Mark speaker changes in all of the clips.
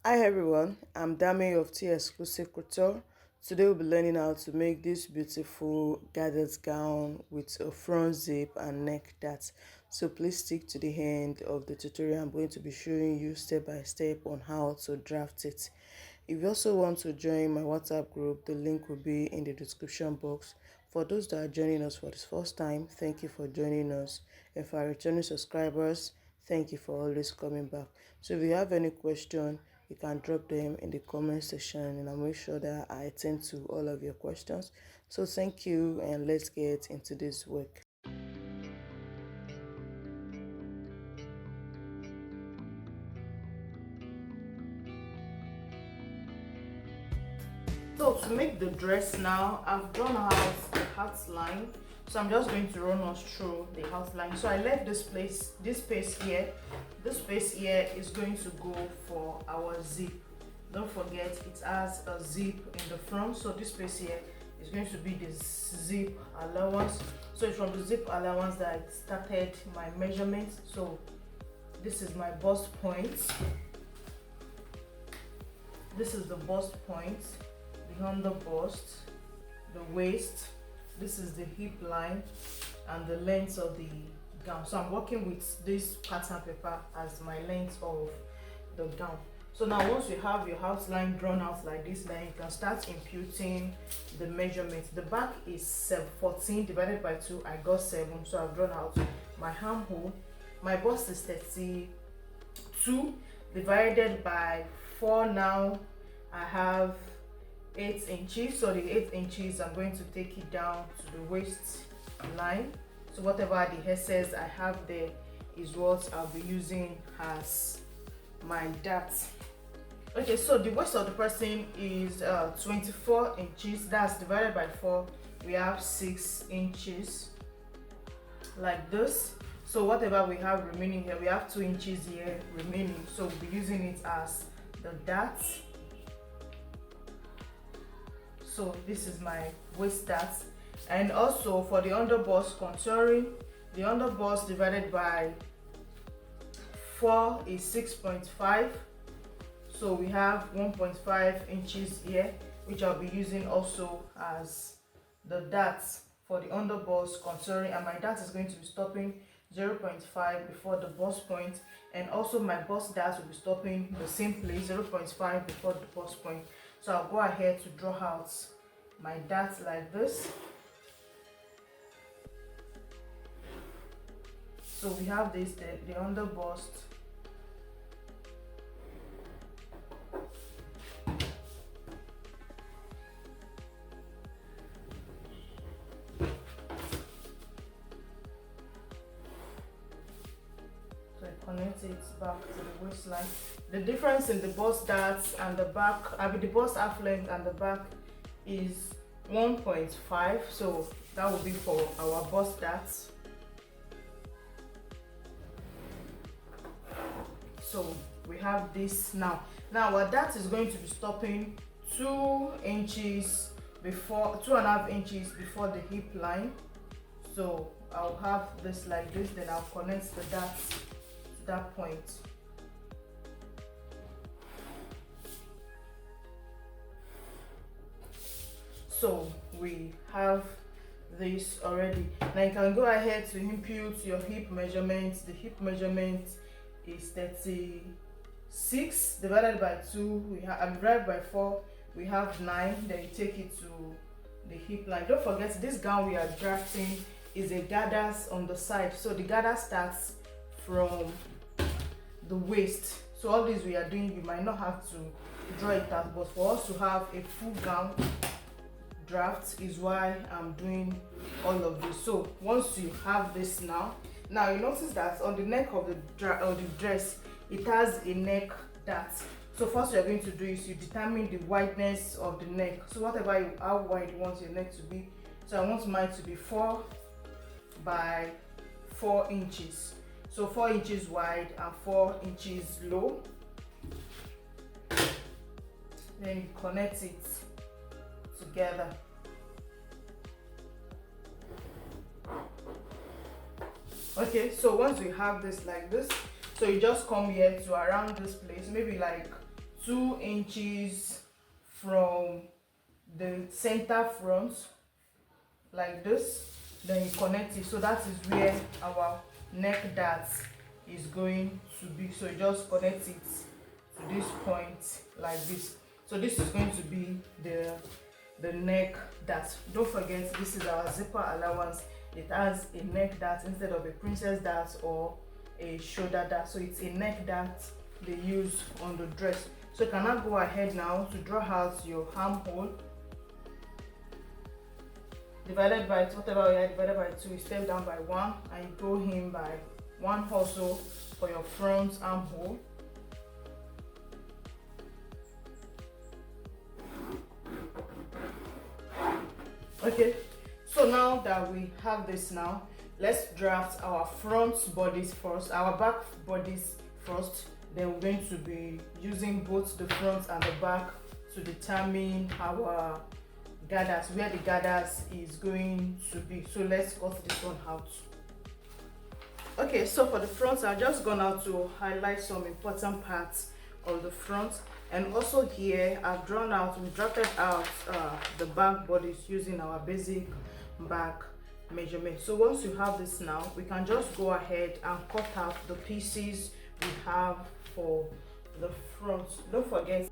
Speaker 1: Hi everyone, I'm Dami of 𝐓𝐎𝐔𝐂𝐇. Today we'll be learning how to make this beautiful gathered gown with a front zip and neck dart. So please stick to the end of the tutorial. I'm going to be showing you step by step on how to draft it. If you also want to join my WhatsApp group, the link will be in the description box. For those that are joining us for the first time, thank you for joining us. And for our returning subscribers, thank you for always coming back. So if you have any question, you can drop them in the comment section and I'll make sure that I attend to all of your questions. So thank you and let's get into this work. So to make the dress now, I've drawn out the outline. So I'm just going to run us through the outline. So I left this space here. This space here is going to go for our zip. Don't forget it has a zip in the front. So this space here is going to be the zip allowance. So it's from the zip allowance that I started my measurement. So this is my bust point. This is the bust point. Under bust, the waist, this is the hip line, and the length of the gown. So I'm working with this pattern paper as my length of the gown. So now once you have your outline drawn out like this, then you can start imputing the measurements. The back is 14 divided by 2. I got 7, so I've drawn out my armhole. My bust is 32 divided by 4. Now I have 8 inches. So the 8 inches, I'm going to take it down to the waist line. So whatever the excess I have there is what I'll be using as my dart. Okay, so the waist of the person is 24 inches. That's divided by 4. We have 6 inches like this. So whatever we have remaining here, we have 2 inches here remaining. So we'll be using it as the dart. So this is my waist dart. And also for the underbust contouring, the underbust divided by 4 is 6.5. So we have 1.5 inches here, which I'll be using also as the dart for the underbust contouring. And my dart is going to be stopping 0.5 before the bust point, and also my bust dart will be stopping the same place, 0.5 before the bust point. So I'll go ahead to draw out my dart like this. So we have this, the underbust. So I connect it back to the waistline. The difference in the bust darts and the back, the bust half length and the back is 1.5. So that will be for our bust darts. So we have this now. Now our dart is going to be stopping 2 inches before, 2.5 inches before the hip line. So I'll have this like this, then I'll connect the dart to that point. So we have this already. Now you can go ahead to impute your hip measurements. The hip measurement is 36 divided by 2. We have divided by 4. We have 9. Then you take it to the hip line. Don't forget, this gown we are drafting is a gathers on the side. So the gather starts from the waist. So all this we are doing, you might not have to draw it out, but for us to have a full gown draft is why I'm doing all of this. So once you have this now you notice that on the neck of the dress it has a neck dart. So first you're going to do is you determine the wideness of the neck. So whatever how wide you want your neck to be. So I want mine to be 4 by 4 inches. So 4 inches wide and 4 inches low. Then you connect it together. Okay, so once we have this like this, so you just come here to around this place, maybe like 2 inches from the center front like this, then you connect it. So that is where our neck dart is going to be. So you just connect it to this point like this. So this is going to be the neck dart. Don't forget, this is our zipper allowance. It has a neck dart instead of a princess dart or a shoulder dart. So it's a neck dart they use on the dress. So you can now go ahead now to draw out your armhole. Divided by whatever you are, divided by 2, you step down by 1 and you go in by 1 also for your front armhole. Okay, so now that we have this now, let's draft our front bodice first, our back bodice first. Then we're going to be using both the front and the back to determine our gathers, where the gathers is going to be. So let's cut this one out. Okay, so for the front, I've just gone out to highlight some important parts of the front, and also here I've drafted out the back bodice using our basic back measurement. So once you have this now, we can just go ahead and cut out the pieces we have for the front. Don't forget,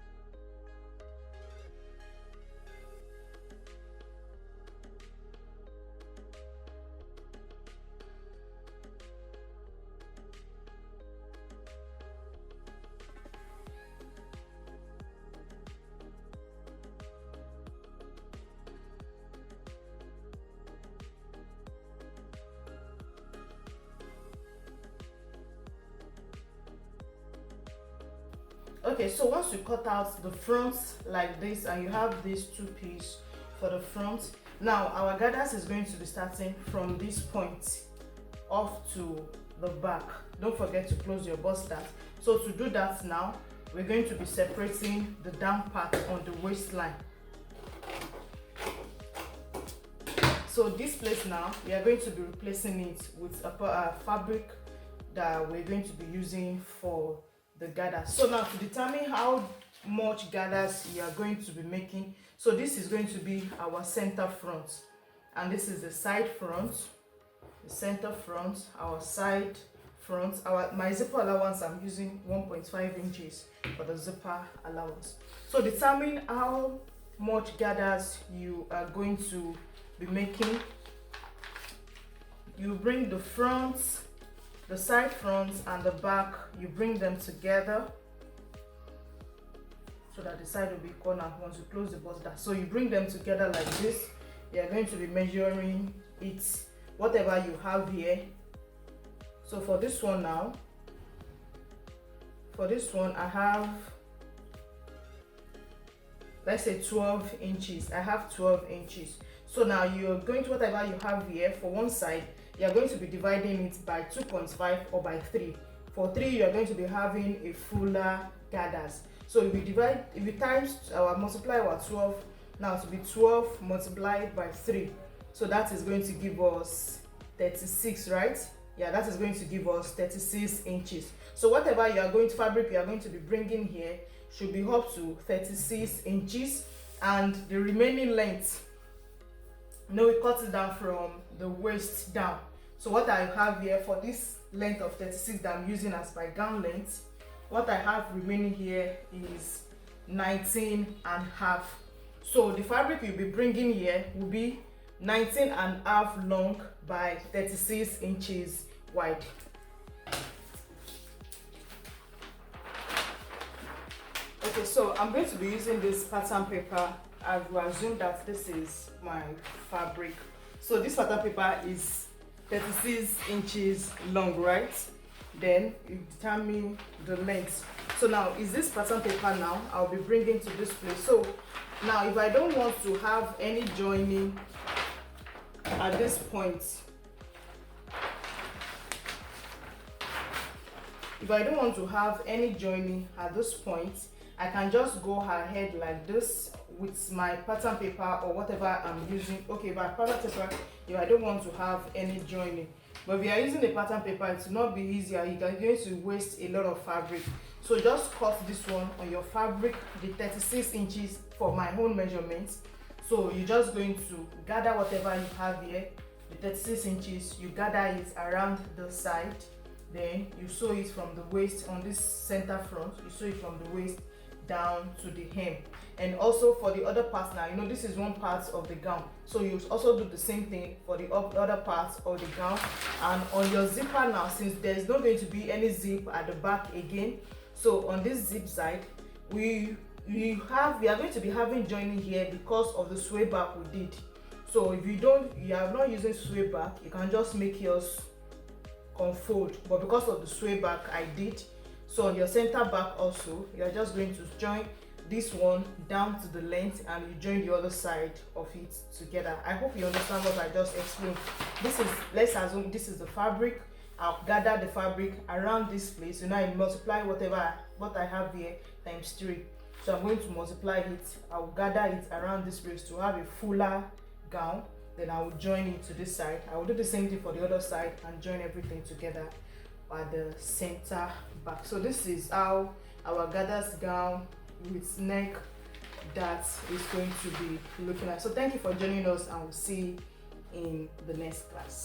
Speaker 1: okay, so once you cut out the front like this and you have these 2 pieces for the front, now our gathers is going to be starting from this point off to the back. Don't forget to close your bust dart. So to do that now, we're going to be separating the down part on the waistline. So this place now, we are going to be replacing it with a fabric that we're going to be using for the gathers. So now to determine how much gathers you are going to be making, so this is going to be our center front, and this is the side front, the center front, our side front. My zipper allowance, I'm using 1.5 inches for the zipper allowance. So determine how much gathers you are going to be making. You bring the front, the side fronts and the back, you bring them together so that the side will be equal. Now once you close the bust dart, so you bring them together like this. You are going to be measuring it, whatever you have here. So for this one now, for this one I have, let's say 12 inches. I have 12 inches. So now you're going to, whatever you have here for one side, you're going to be dividing it by 2.5 or by 3. For 3, you're going to be having a fuller gathers. So if we times multiply our 12, now to be 12 multiplied by 3. So that is going to give us 36, right? Yeah, that is going to give us 36 inches. So whatever fabric you are going to be bringing here should be up to 36 inches, and the remaining length, we cut it down from the waist down. So what I have here for this length of 36 that I'm using as my gown length, what I have remaining here is 19.5. So the fabric you'll be bringing here will be 19.5 long by 36 inches wide. Okay, so I'm going to be using this pattern paper. I will assume that this is my fabric. So this pattern paper is 36 inches long, right? Then you determine the length. So now is this pattern paper now I'll be bringing to this place. So now if I don't want to have any joining at this point, I can just go ahead like this with my pattern paper or whatever I'm using. Okay, by pattern paper, if I don't want to have any joining, But if you are using a pattern paper, it will not be easier. You're going to waste a lot of fabric. So just cut this one on your fabric, the 36 inches for my own measurements. So you're just going to gather whatever you have here, the 36 inches, you gather it around the side, then you sew it from the waist on this center front, you sew it from the waist down to the hem. And also for the other parts now, you know, this is one part of the gown, so you also do the same thing for the other parts of the gown. And on your zipper now, since there's not going to be any zip at the back again, so on this zip side we are going to be having joining here because of the sway back we did. So if you are not using sway back, you can just make yours unfold, but because of the sway back I did. So on your center back also, you are just going to join this one down to the length and you join the other side of it together. I hope you understand what I just explained. This is, let's assume this is the fabric. I'll gather the fabric around this place. You know, I multiply what I have here times 3. So I'm going to multiply it. I'll gather it around this place to have a fuller gown. Then I will join it to this side. I will do the same thing for the other side and join everything together at the center back. So this is how our gathers gown with neck that is going to be looking like. So thank you for joining us, and we'll see you in the next class.